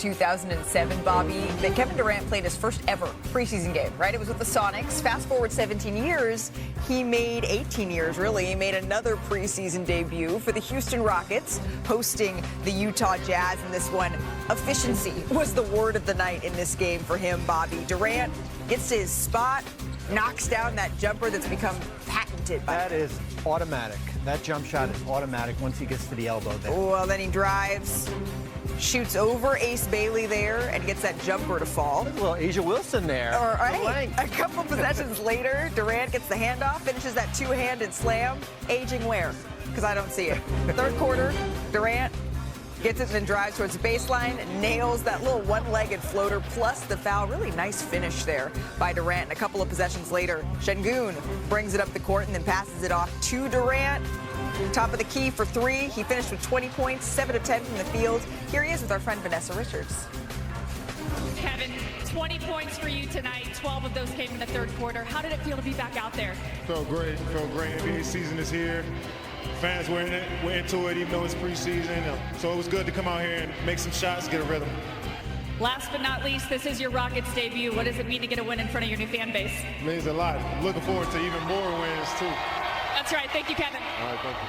2007, Bobby, that Kevin Durant played his first ever preseason game, right? It was with the Sonics. Fast forward 17 years, he made 18 years, really. He made another preseason debut for the Houston Rockets, hosting the Utah Jazz. And this one, efficiency was the word of the night in this game for him, Bobby. Durant gets to his spot, knocks down that jumper that's become patented by That is automatic. That jump shot is automatic once he gets to the elbow there. Well, then he drives, shoots over Ace Bailey there, and gets that jumper to fall. There's a little Asia Wilson there. All right. A couple possessions later, Durant gets the handoff, finishes that two-handed slam. Aging where? Because I don't see it. Third quarter, Durant gets it and then drives towards the baseline, nails that little one-legged floater, plus the foul. Really nice finish there by Durant. And a couple of possessions later, Şengün brings it up the court and then passes it off to Durant. Top of the key for three. He finished with 20 points, 7 of 10 from the field. Here he is with our friend Vanessa Richards. Kevin, 20 points for you tonight. 12 of those came in the third quarter. How did it feel to be back out there? Felt great. NBA season is here. Fans were into it, even though it's preseason. So it was good to come out here and make some shots, get a rhythm. Last but not least, this is your Rockets debut. What does it mean to get a win in front of your new fan base? It means a lot. I'm looking forward to even more wins, too. That's right. Thank you, Kevin. All right, thank you.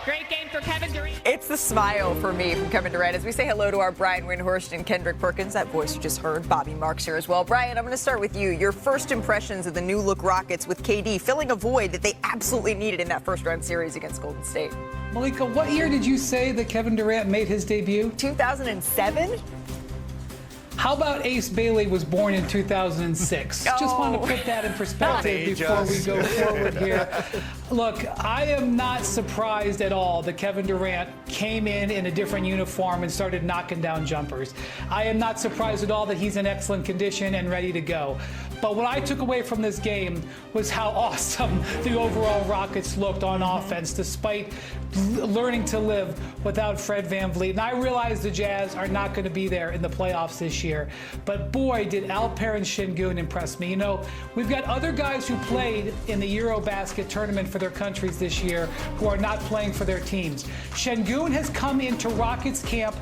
Great game for Kevin Durant. It's the smile for me from Kevin Durant as we say hello to our Brian Windhorst and Kendrick Perkins. That voice you just heard. Bobby Marks here as well. Brian, I'm going to start with you. Your first impressions of the new look Rockets with KD filling a void that they absolutely needed in that first round series against Golden State. Malika, what year did you say that Kevin Durant made his debut? 2007? How about Ace Bailey was born in 2006? Oh. Just want to put that in perspective before we go forward here. Look, I am not surprised at all that Kevin Durant came in a different uniform and started knocking down jumpers. I am not surprised at all that he's in excellent condition and ready to go. But what I took away from this game was how awesome the overall Rockets looked on offense, despite learning to live without Fred VanVleet. And I realize the Jazz are not going to be there in the playoffs this year. But boy, did Alper and Şengün impress me. You know, we've got other guys who played in the Eurobasket tournament for their countries this year who are not playing for their teams. Şengün has come into Rockets camp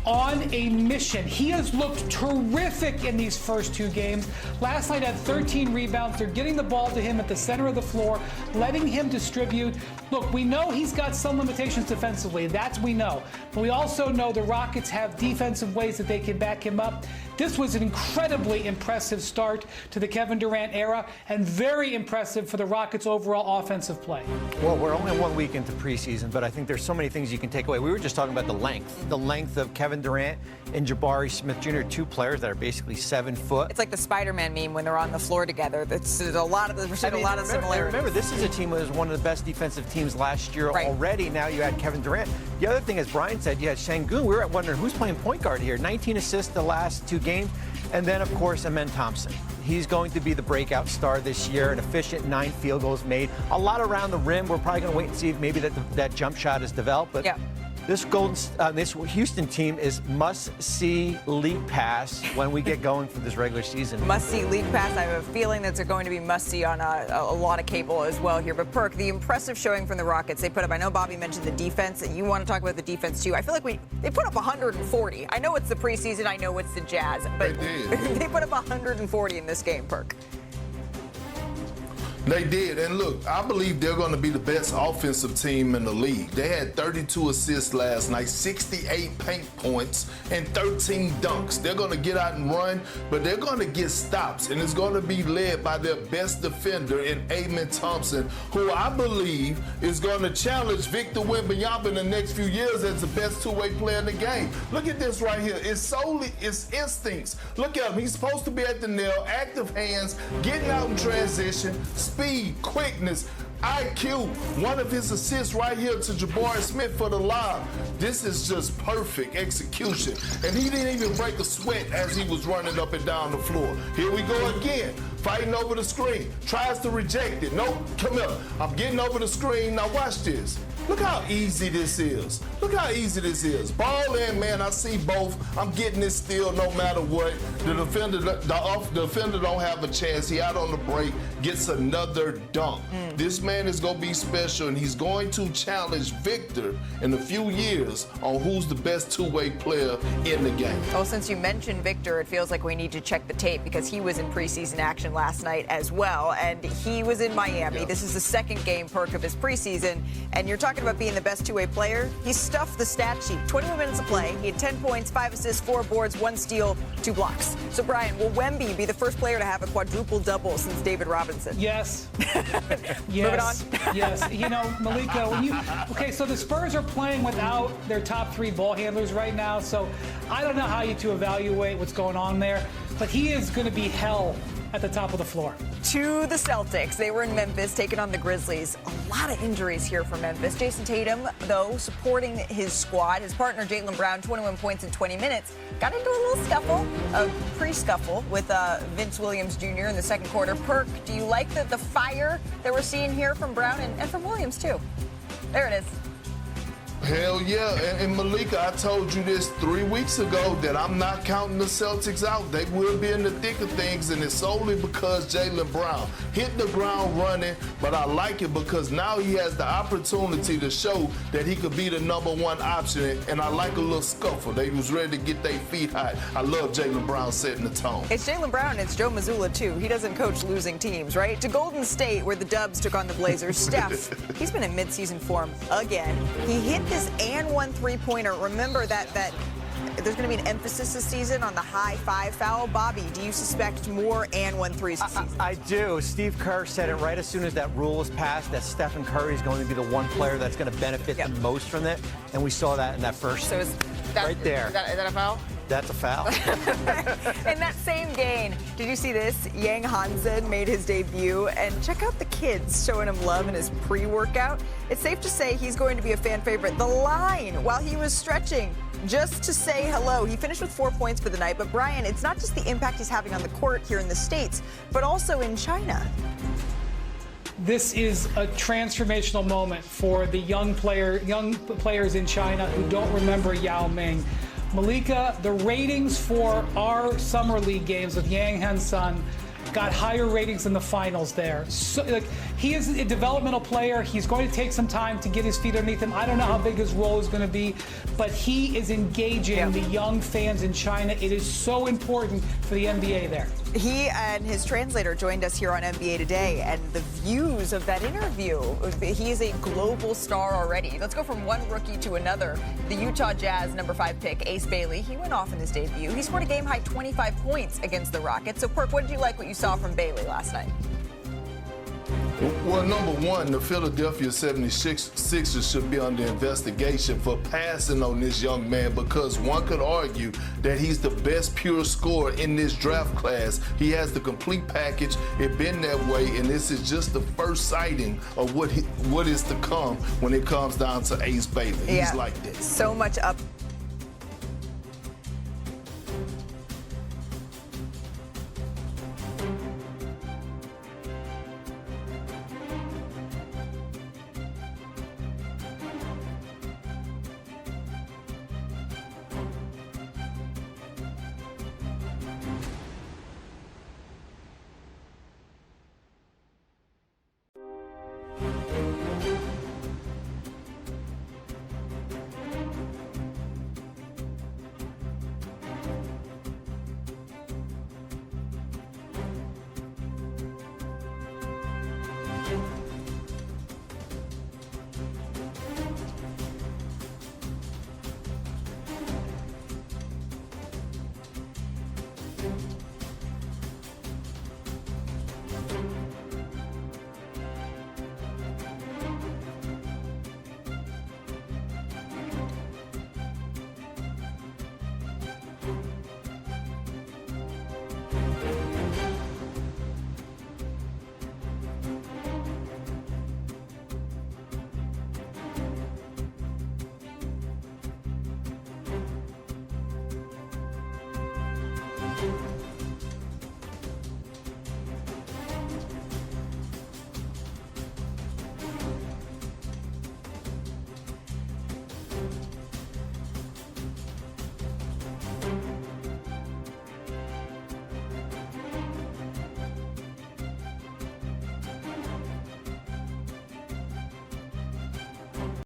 on a mission. He has looked terrific in these first two games. Last night had 13 rebounds. They're getting the ball to him at the center of the floor, letting him distribute. Look, we know he's got some limitations defensively. That we know. But we also know the Rockets have defensive ways that they can back him up. This was an incredibly impressive start to the Kevin Durant era and very impressive for the Rockets' overall offensive play. Well, we're only 1 week into preseason, but I think there's so many things you can take away. We were just talking about the length of Kevin Durant and Jabari Smith Jr., two players that are basically 7 foot. It's like the Spider-Man meme when they're on the floor together. There's a lot of similarities. Remember, this is a team that was one of the best defensive teams last year already. Now you had Kevin Durant. The other thing, as Brian said, you had Şengün. We were wondering who's playing point guard here. 19 assists the last 2 games. And then, of course, Amen Thompson. He's going to be the breakout star this year, an efficient 9 field goals made. A lot around the rim. We're probably going to wait and see if maybe that jump shot is developed. But yeah. This Houston team is must-see league pass when we get going for this regular season. Must-see league pass. I have a feeling that they're going to be must-see on a lot of cable as well here. But Perk, the impressive showing from the Rockets they put up. I know Bobby mentioned the defense, and you want to talk about the defense too. I feel like they put up 140. I know it's the preseason. I know it's the Jazz, but they put up 140 in this game, Perk. They did, and look, I believe they're going to be the best offensive team in the league. They had 32 assists last night, 68 paint points, and 13 dunks. They're going to get out and run, but they're going to get stops, and it's going to be led by their best defender in Amen Thompson, who I believe is going to challenge Victor Wembanyama in the next few years as the best two-way player in the game. Look at this right here. It's instincts. Look at him. He's supposed to be at the nail, active hands, getting out in transition, speed, quickness, IQ. One of his assists right here to Jabari Smith for the lob. This is just perfect execution. And he didn't even break a sweat as he was running up and down the floor. Here we go again. Fighting over the screen. Tries to reject it. Nope, come here. I'm getting over the screen. Now watch this. Look how easy this is. Look how easy this is. Ball in, man. I see both. I'm getting this steal no matter what. The defender don't have a chance. He out on the break, gets another dunk. This man is going to be special, and he's going to challenge Victor in a few years on who's the best two-way player in the game. Well, since you mentioned Victor, it feels like we need to check the tape because he was in preseason action last night as well, and he was in Miami. Yep. This is the second game perk of his preseason, and you're talking about being the best two-way player. He stuffed the stat sheet. 21 minutes of play. He had 10 points, 5 assists, 4 boards, 1 steal, 2 blocks. So, Brian, will Wemby be the first player to have a quadruple-double since David Robinson? Yes. Moving on. Yes. You know, Malika, okay, so the Spurs are playing without their top 3 ball handlers right now, so I don't know how you to evaluate what's going on there, but he is going to be hell at the top of the floor. To the Celtics. They were in Memphis taking on the Grizzlies. A lot of injuries here for Memphis. Jason Tatum, though, supporting his squad. His partner, Jaylen Brown, 21 points in 20 minutes. Got into a little scuffle, a pre-scuffle with Vince Williams Jr. in the second quarter. Perk, do you like the fire that we're seeing here from Brown and from Williams, too? There it is. Hell yeah. And Malika, I told you this 3 weeks ago that I'm not counting the Celtics out. They will be in the thick of things, and it's solely because Jaylen Brown hit the ground running, but I like it because now he has the opportunity to show that he could be the #1 option, and I like a little scuffle. They was ready to get their feet hot. I love Jaylen Brown setting the tone. It's Jaylen Brown and it's Joe Mazzulla, too. He doesn't coach losing teams, right? To Golden State, where the Dubs took on the Blazers. Steph, he's been in midseason form again. He hit this and 1 3-pointer. Remember that there's going to be an emphasis this season on the high 5 foul. Bobby, do you suspect more and 1 threes this season? I do. Steve Kerr said it right as soon as that rule was passed that Stephen Curry is going to be the one player that's going to benefit the most from it, and we saw that in that first. So is that, right there. Is that a foul? That's a foul. In that same game, did you see this? Yang Hansen made his debut, and check out the kids showing him love in his pre-workout. It's safe to say he's going to be a fan favorite. The line while he was stretching just to say hello. He finished with 4 points for the night, but Brian, it's not just the impact he's having on the court here in the States, but also in China. This is a transformational moment for the young players in China who don't remember Yao Ming. Malika, the ratings for our summer league games with Yang Hansen got higher ratings than the finals there. So, he is a developmental player. He's going to take some time to get his feet underneath him. I don't know how big his role is going to be, but he is engaging the young fans in China. It is so important for the NBA there. He and his translator joined us here on NBA Today, and the views of that interview, he is a global star already. Let's go from one rookie to another. The Utah Jazz #5 pick, Ace Bailey, he went off in his debut. He scored a game-high 25 points against the Rockets. So, Perk, what did you like what you saw from Bailey last night? Well, #1, the Philadelphia 76ers should be under investigation for passing on this young man because one could argue that he's the best pure scorer in this draft class. He has the complete package. It's been that way, and this is just the first sighting of what is to come when it comes down to Ace Bailey. He's like this. So much up